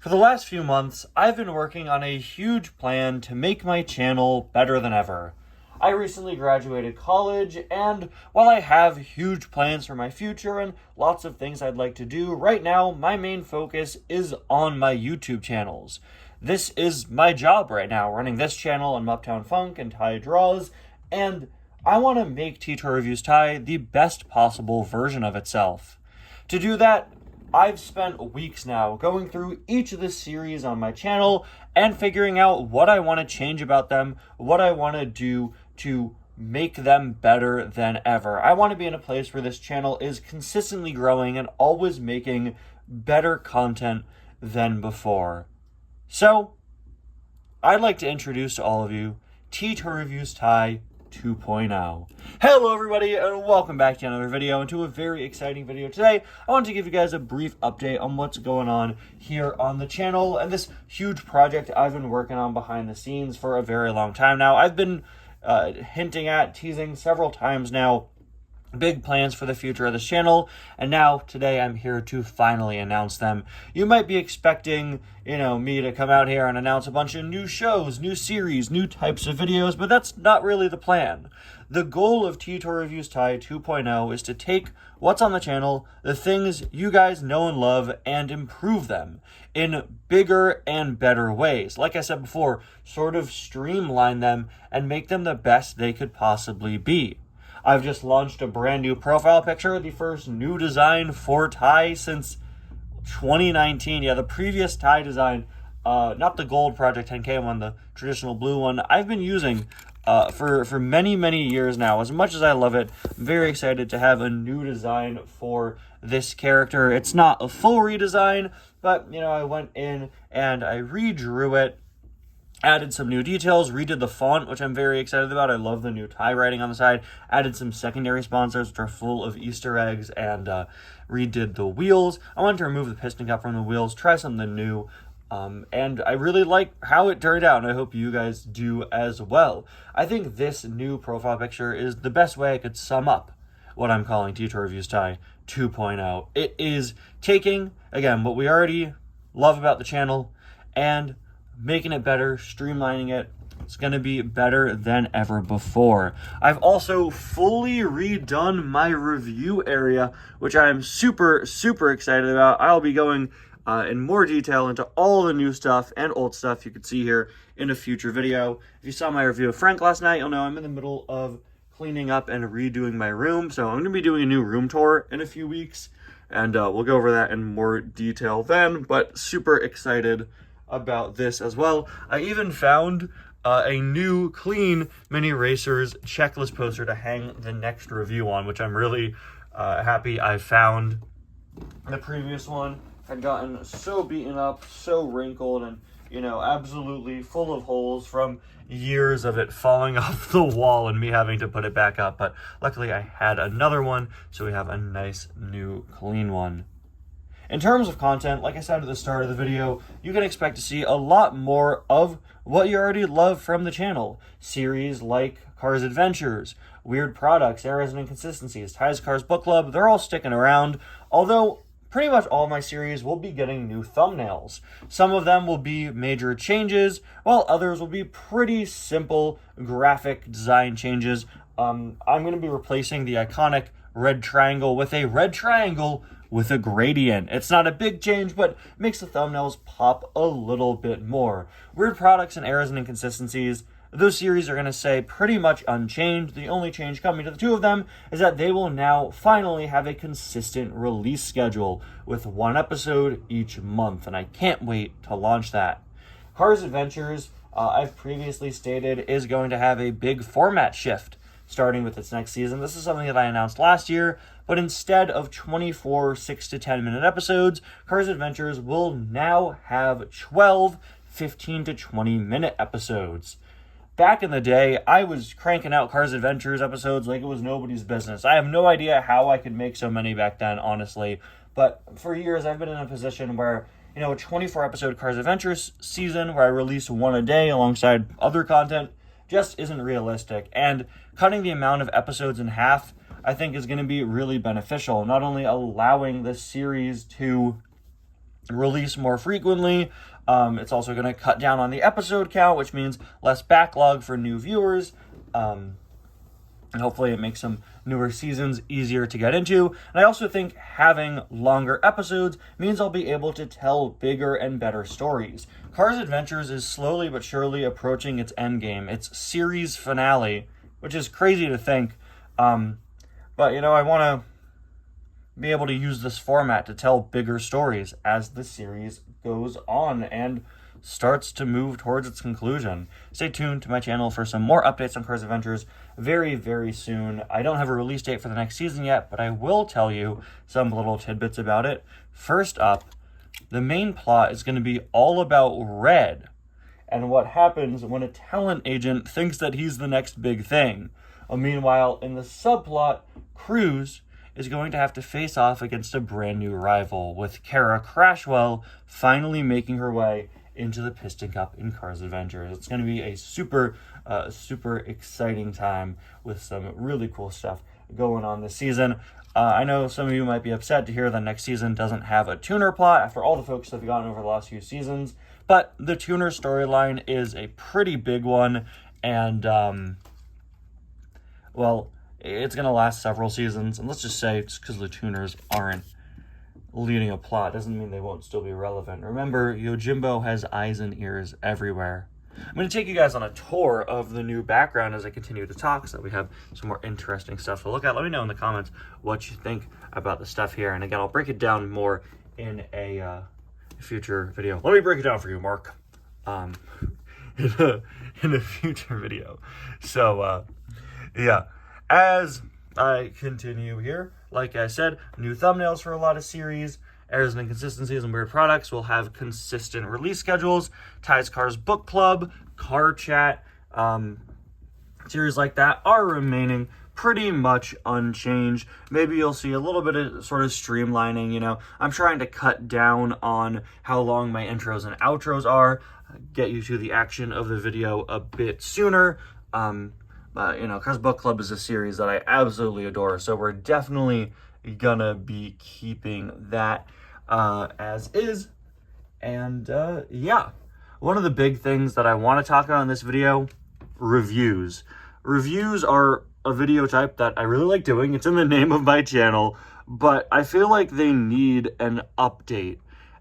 For the last few months, I've been working on a huge plan to make my channel better than ever. I recently graduated college, and while I have huge plans for my future and lots of things I'd like to do, right now my main focus is on my YouTube channels. This is my job right now, running this channel and Uptown Funk and Ty Draws, and I want to make T-Toy Reviews Ty the best possible version of itself. To do that, I've spent weeks now going through each of the series on my channel and figuring out what I want to change about them, what I want to do to make them better than ever. I want to be in a place where this channel is consistently growing and always making better content than before. So, I'd like to introduce to all of you T-Toy Reviews Ty 2.0. Hello everybody and welcome back to another video and to a very exciting video. Today I want to give you guys a brief update on what's going on here on the channel and this huge project I've been working on behind the scenes for a very long time now. I've been teasing several times now big plans for the future of this channel, and now today I'm here to finally announce them. You might be expecting, me to come out here and announce a bunch of new shows, new series, new types of videos, but that's not really the plan. The goal of T-Toy Reviews Ty 2.0 is to take what's on the channel, the things you guys know and love, and improve them in bigger and better ways. Like I said before, sort of streamline them and make them the best they could possibly be. I've just launched a brand new profile picture, the first new design for Ty since 2019. Yeah, the previous Ty design, not the gold Project 10K one, the traditional blue one, I've been using for many, many years now. As much as I love it, I'm very excited to have a new design for this character. It's not a full redesign, but, I went in and I redrew it, added some new details, redid the font, which I'm very excited about. I love the new Ty writing on the side. Added some secondary sponsors, which are full of Easter eggs, and redid the wheels. I wanted to remove the piston cup from the wheels, try something new, and I really like how it turned out, and I hope you guys do as well. I think this new profile picture is the best way I could sum up what I'm calling T-Toy Reviews Ty 2.0. It is taking, again, what we already love about the channel and making it better, streamlining it. It's going to be better than ever before. I've also fully redone my review area, which I am super, super excited about. I'll be going in more detail into all the new stuff and old stuff you could see here in a future video. If you saw my review of Frank last night, you'll know I'm in the middle of cleaning up and redoing my room. So I'm going to be doing a new room tour in a few weeks, and we'll go over that in more detail then, but super excited about this as well. I even found a new clean Mini Racers checklist poster to hang the next review on, which I'm really happy I found. The previous one had gotten so beaten up, so wrinkled, and absolutely full of holes from years of it falling off the wall and me having to put it back up. But luckily I had another one, so we have a nice new clean one. In terms of content, like I said at the start of the video, you can expect to see a lot more of what you already love from the channel. Series like Cars Adventures, Weird Products, Errors and Inconsistencies, Ty's Cars Book Club, they're all sticking around, although pretty much all of my series will be getting new thumbnails. Some of them will be major changes, while others will be pretty simple graphic design changes. I'm going to be replacing the iconic red triangle with a red triangle with a gradient. It's not a big change, but makes the thumbnails pop a little bit more. Weird Products and Errors and Inconsistencies, those series are going to stay pretty much unchanged. The only change coming to the two of them is that they will now finally have a consistent release schedule with one episode each month, and I can't wait to launch that. Cars Adventures, I've previously stated, is going to have a big format shift starting with its next season. This is something that I announced last year, but instead of 24 6 to 10 minute episodes, Cars Adventures will now have 12 15 to 20 minute episodes. Back in the day, I was cranking out Cars Adventures episodes like it was nobody's business. I have no idea how I could make so many back then, honestly, but for years I've been in a position where a 24 episode Cars Adventures season where I release one a day alongside other content just isn't realistic, and cutting the amount of episodes in half I think is going to be really beneficial, not only allowing the series to release more frequently. It's also going to cut down on the episode count, which means less backlog for new viewers. And hopefully it makes some newer seasons easier to get into. And I also think having longer episodes means I'll be able to tell bigger and better stories. Cars Adventures is slowly but surely approaching its endgame, its series finale, which is crazy to think. But, I want to be able to use this format to tell bigger stories as the series goes on and starts to move towards its conclusion. Stay tuned to my channel for some more updates on Cars Adventures very, very soon. I don't have a release date for the next season yet, but I will tell you some little tidbits about it. First up, the main plot is going to be all about Red and what happens when a talent agent thinks that he's the next big thing. Meanwhile, in the subplot, Cruz is going to have to face off against a brand new rival, with Kara Crashwell finally making her way into the Piston Cup in Cars Adventures. It's going to be a super exciting time with some really cool stuff going on this season. I know some of you might be upset to hear that next season doesn't have a tuner plot after all the focus that we've gotten over the last few seasons, but the tuner storyline is a pretty big one, and it's going to last several seasons. And let's just say, just because the tuners aren't leading a plot doesn't mean they won't still be relevant. Remember, Yojimbo has eyes and ears everywhere. I'm going to take you guys on a tour of the new background as I continue to talk, so that we have some more interesting stuff to look at. Let me know in the comments what you think about the stuff here. And again, I'll break it down more in a future video. Let me break it down for you, Mark. In a future video. So, yeah. As I continue here, like I said, new thumbnails for a lot of series, errors and inconsistencies and weird products will have consistent release schedules. Ty's Cars Book Club, Car Chat, series like that are remaining pretty much unchanged. Maybe you'll see a little bit of sort of streamlining, I'm trying to cut down on how long my intros and outros are, get you to the action of the video a bit sooner. Cars Book Club is a series that I absolutely adore, so we're definitely gonna be keeping that as is. And yeah, one of the big things that I want to talk about in this video, reviews. Reviews are a video type that I really like doing. It's in the name of my channel, but I feel like they need an update.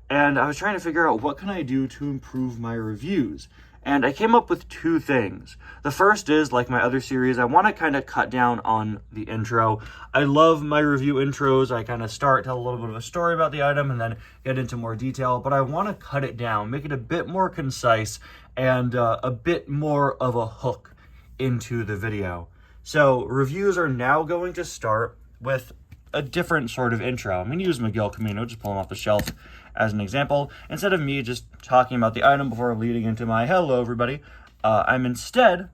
And I was trying to figure out what can I do to improve my reviews. And I came up with two things. The first is, like my other series, I want to kind of cut down on the intro. I love my review intros. I kind of tell a little bit of a story about the item and then get into more detail. But I want to cut it down, make it a bit more concise and a bit more of a hook into the video. So reviews are now going to start with a different sort of intro. I'm going to use Miguel Camino, just pull him off the shelf as an example. Instead of me just talking about the item before leading into my hello everybody, I'm instead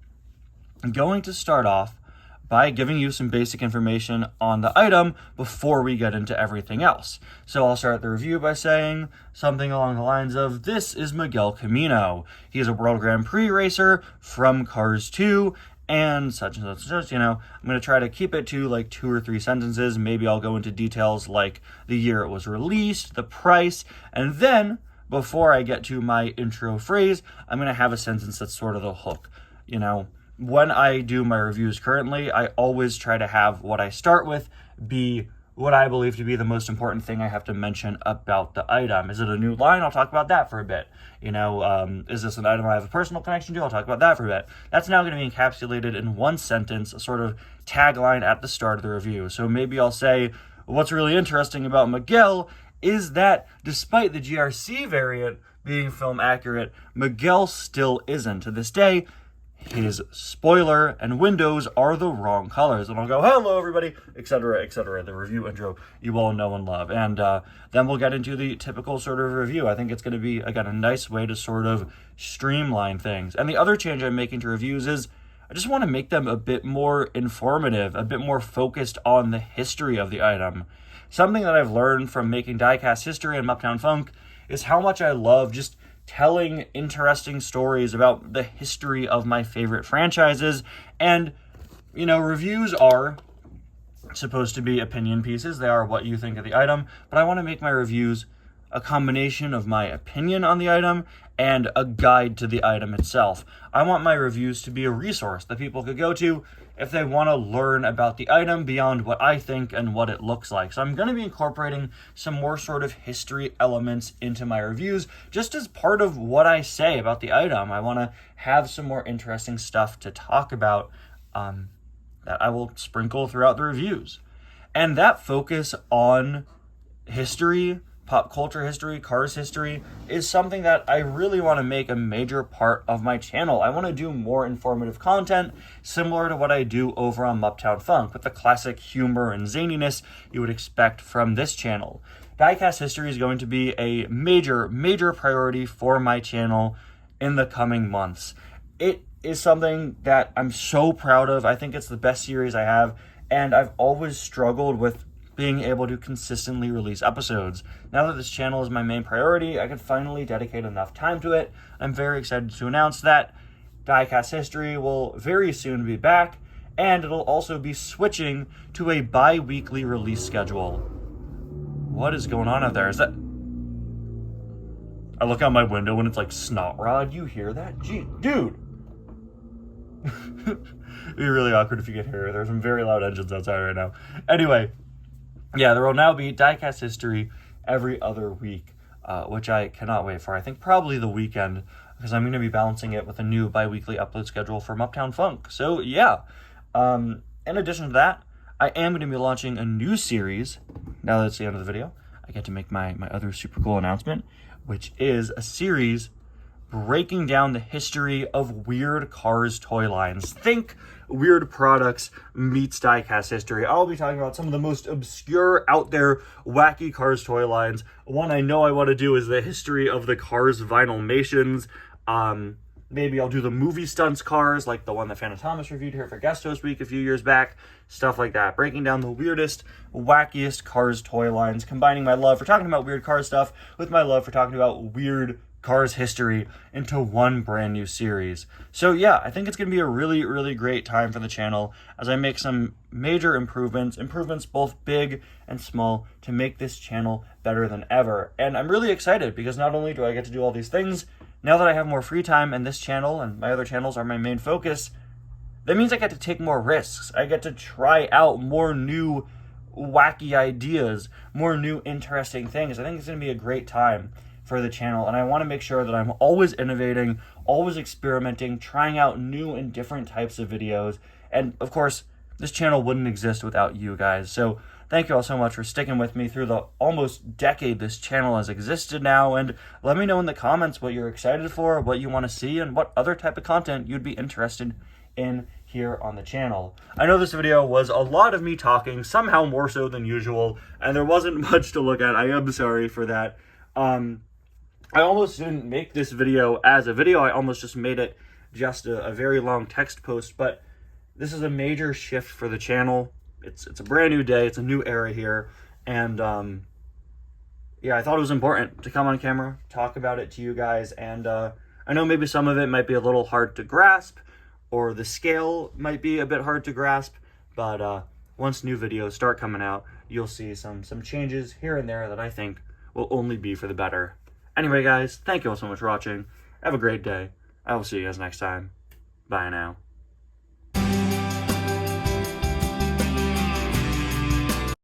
going to start off by giving you some basic information on the item before we get into everything else. So I'll start the review by saying something along the lines of, this is Miguel Camino. He is a World Grand Prix racer from Cars 2, and such and such and such, I'm going to try to keep it to like 2 or 3 sentences. Maybe I'll go into details like the year it was released, the price, and then before I get to my intro phrase, I'm going to have a sentence that's sort of the hook. When I do my reviews currently, I always try to have what I start with be what I believe to be the most important thing I have to mention about the item. Is it a new line? I'll talk about that for a bit. Is this an item I have a personal connection to? I'll talk about that for a bit. That's now going to be encapsulated in one sentence, a sort of tagline at the start of the review. So maybe I'll say, what's really interesting about Miguel is that despite the GRC variant being film accurate, Miguel still isn't. To this day, his spoiler and windows are the wrong colors. And I'll go, hello everybody, etc., etc. The review intro you all know and love. And then we'll get into the typical sort of review. I think it's going to be, again, a nice way to sort of streamline things. And the other change I'm making to reviews is I just want to make them a bit more informative, a bit more focused on the history of the item. Something that I've learned from making Diecast History and Uptown Funk is how much I love just telling interesting stories about the history of my favorite franchises. And, reviews are supposed to be opinion pieces. They are what you think of the item, but I want to make my reviews a combination of my opinion on the item and a guide to the item itself. I want my reviews to be a resource that people could go to if they want to learn about the item beyond what I think and what it looks like. So I'm going to be incorporating some more sort of history elements into my reviews, just as part of what I say about the item. I want to have some more interesting stuff to talk about that I will sprinkle throughout the reviews. And that focus on history, pop culture history, cars history, is something that I really want to make a major part of my channel. I want to do more informative content similar to what I do over on Uptown Funk, with the classic humor and zaniness you would expect from this channel. Diecast history is going to be a major priority for my channel in the coming months. It is something that I'm so proud of. I think it's the best series I have, and I've always struggled with being able to consistently release episodes. Now that this channel is my main priority, I can finally dedicate enough time to it. I'm very excited to announce that Diecast History will very soon be back, and it'll also be switching to a bi-weekly release schedule. What is going on out there? Is that... I look out my window and it's like Snot Rod. You hear that? Gee, dude! It'd be really awkward if you could hear it. There's some very loud engines outside right now. Anyway, yeah, there will now be Diecast History every other week, which I cannot wait for. I think probably the weekend, because I'm going to be balancing it with a new bi-weekly upload schedule from Uptown Funk. So, yeah. In addition to that, I am going to be launching a new series. Now that it's the end of the video, I get to make my other super cool announcement, which is a series breaking down the history of Weird Cars toy lines. Think Weird Products meets Diecast history. I'll be talking about some of the most obscure, out there, wacky Cars toy lines. One I know I want to do is the history of the Cars Vinylmations. Maybe I'll do the movie stunts cars, like the one that Phantom Thomas reviewed here for Guest Host Week a few years back. Stuff like that. Breaking down the weirdest, wackiest Cars toy lines. Combining my love for talking about weird car stuff with my love for talking about weird Cars history into one brand new series. So yeah, I think it's going to be a really great time for the channel as I make some major improvements both big and small, to make this channel better than ever. And I'm really excited because not only do I get to do all these things, now that I have more free time and this channel and my other channels are my main focus, that means I get to take more risks. I get to try out more new wacky ideas, more new interesting things. I think it's going to be a great time for the channel, and I want to make sure that I'm always innovating, always experimenting, trying out new and different types of videos. And of course, this channel wouldn't exist without you guys. So thank you all so much for sticking with me through the almost decade this channel has existed now, and let me know in the comments what you're excited for, what you want to see, and what other type of content you'd be interested in here on the channel. I know this video was a lot of me talking, somehow more so than usual, and there wasn't much to look at. I am sorry for that. I almost didn't make this video as a video. I almost just made it just a very long text post, but this is a major shift for the channel. It's a brand new day. It's a new era here. And yeah, I thought it was important to come on camera, talk about it to you guys. And I know maybe some of it might be a little hard to grasp, or the scale might be a bit hard to grasp, but once new videos start coming out, you'll see some changes here and there that I think will only be for the better. Anyway, guys, thank you all so much for watching. Have a great day. I will see you guys next time. Bye now.